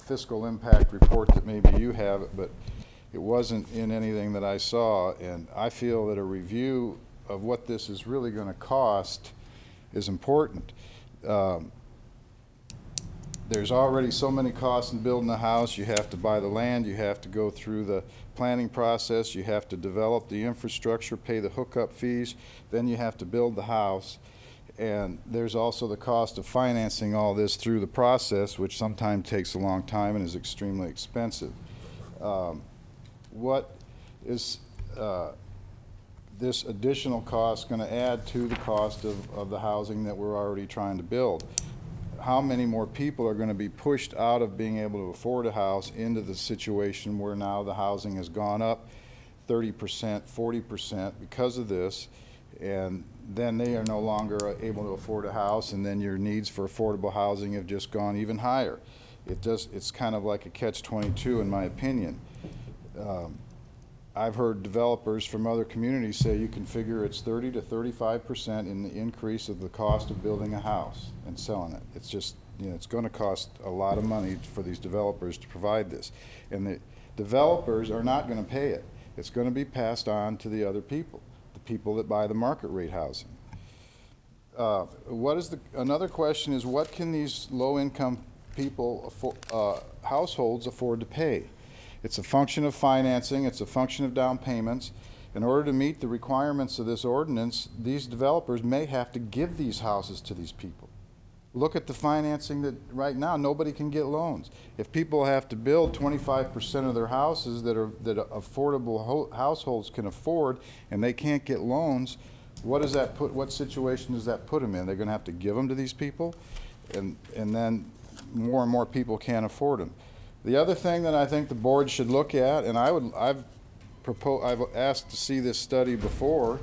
fiscal impact report that maybe you have, but it wasn't in anything that I saw, and I feel that a review of what this is really going to cost is important. There's already so many costs in building a house. You have to buy the land, you have to go through the planning process, you have to develop the infrastructure, pay the hookup fees, then you have to build the house. And there's also the cost of financing all this through the process, which sometimes takes a long time and is extremely expensive. What is this additional cost going to add to the cost of the housing that we're already trying to build? How many more people are going to be pushed out of being able to afford a house into the situation where now the housing has gone up 30%, 40% because of this, and then they are no longer able to afford a house, and then your needs for affordable housing have just gone even higher. It's kind of like a catch-22 in my opinion. I've heard developers from other communities say you can figure it's 30 to 35% in the increase of the cost of building a house and selling it. It's just, you know, it's going to cost a lot of money for these developers to provide this. And the developers are not going to pay it. It's going to be passed on to the other people, the people that buy the market rate housing. Another question is, what can these low-income people, households afford to pay? It's a function of financing, it's a function of down payments. In order to meet the requirements of this ordinance, these developers may have to give these houses to these people. Look at the financing that right now nobody can get loans. If people have to build 25% of their houses that affordable households can afford and they can't get loans, what situation does that put them in? They're going to have to give them to these people, and then more and more people can't afford them. The other thing that I think the board should look at, and I've asked to see this study before,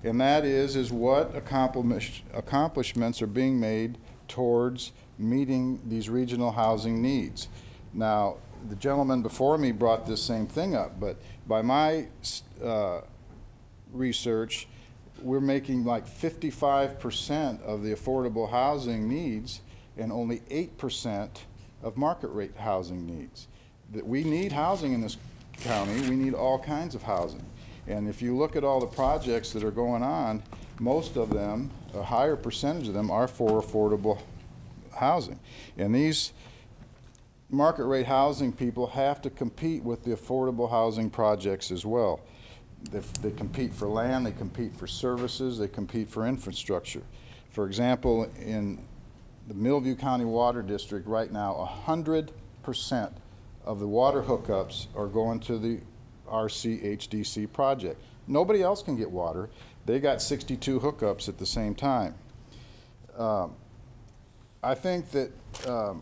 and that is what accomplishments are being made towards meeting these regional housing needs. Now, the gentleman before me brought this same thing up, but by my research, we're making like 55% of the affordable housing needs and only 8% of market rate housing needs. That we need housing in this county, we need all kinds of housing. And if you look at all the projects that are going on, most of them, a higher percentage of them, are for affordable housing. And these market rate housing people have to compete with the affordable housing projects as well. They compete for land, they compete for services, they compete for infrastructure. For example, in the Millview County Water District right now, 100% of the water hookups are going to the RCHDC project. Nobody else can get water. They got 62 hookups at the same time. I think that the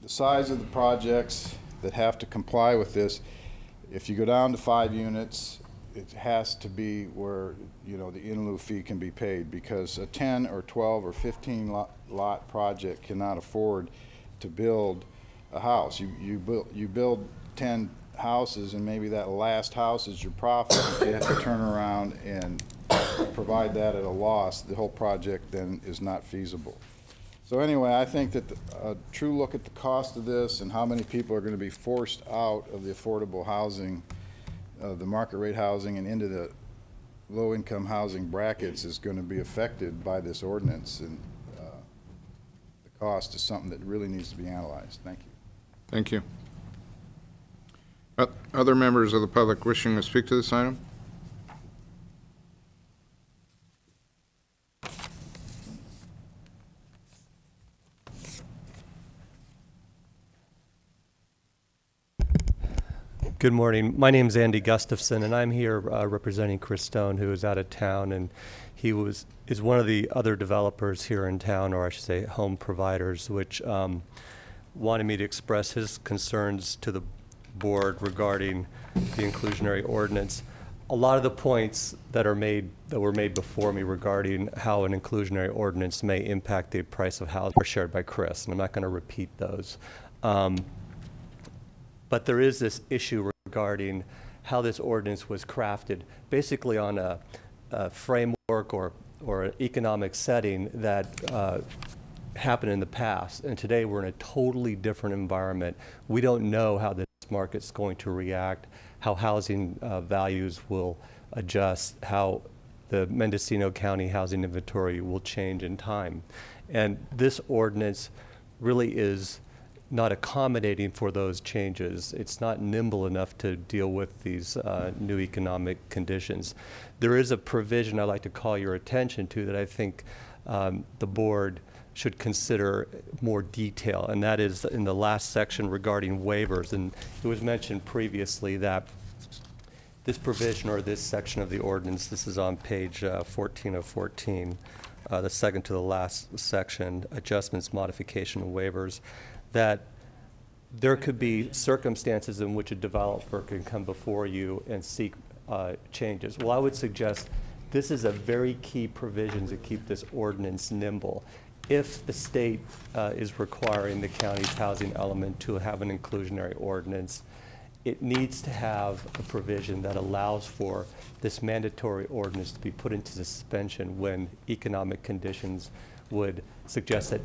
size of the projects that have to comply with this, if you go down to 5 units, it has to be where, you know, the in lieu fee can be paid, because a 10 or 12 or 15 lot project cannot afford to build a house. You build 10 houses, and maybe that last house is your profit. You have to turn around and provide that at a loss. The whole project then is not feasible. So anyway, I think that a true look at the cost of this and how many people are going to be forced out of the affordable housing, the market rate housing, and into the low-income housing brackets is going to be affected by this ordinance, and the cost is something that really needs to be analyzed. Thank you. Thank you. Other members of the public wishing to speak to this item? Good morning. My name is Andy Gustafson, and I'm here representing Chris Stone, who is out of town, and he is one of the other developers here in town, or I should say home providers, which wanted me to express his concerns to the board regarding the inclusionary ordinance. A lot of the points that were made before me regarding how an inclusionary ordinance may impact the price of housing are shared by Chris, and I'm not going to repeat those. But there is this issue regarding how this ordinance was crafted, basically on a framework or an economic setting that happened in the past, and today we're in a totally different environment. We don't know how this market's going to react, how housing values will adjust, how the Mendocino County housing inventory will change in time. And this ordinance really is not accommodating for those changes. It's not nimble enough to deal with these new economic conditions. There is a provision I'd like to call your attention to that I think the board should consider more detail, and that is in the last section regarding waivers. And it was mentioned previously that this provision, or this section of the ordinance, this is on page 14 of 14, the second to the last section, adjustments, modification, and waivers, that there could be circumstances in which a developer can come before you and seek changes. Well, I would suggest this is a very key provision to keep this ordinance nimble. If the state is requiring the county's housing element to have an inclusionary ordinance, it needs to have a provision that allows for this mandatory ordinance to be put into suspension when economic conditions would suggest that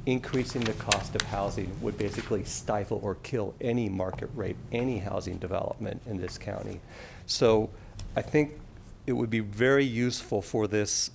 increasing the cost of housing would basically stifle or kill any market rate, any housing development in this county. So I think it would be very useful for this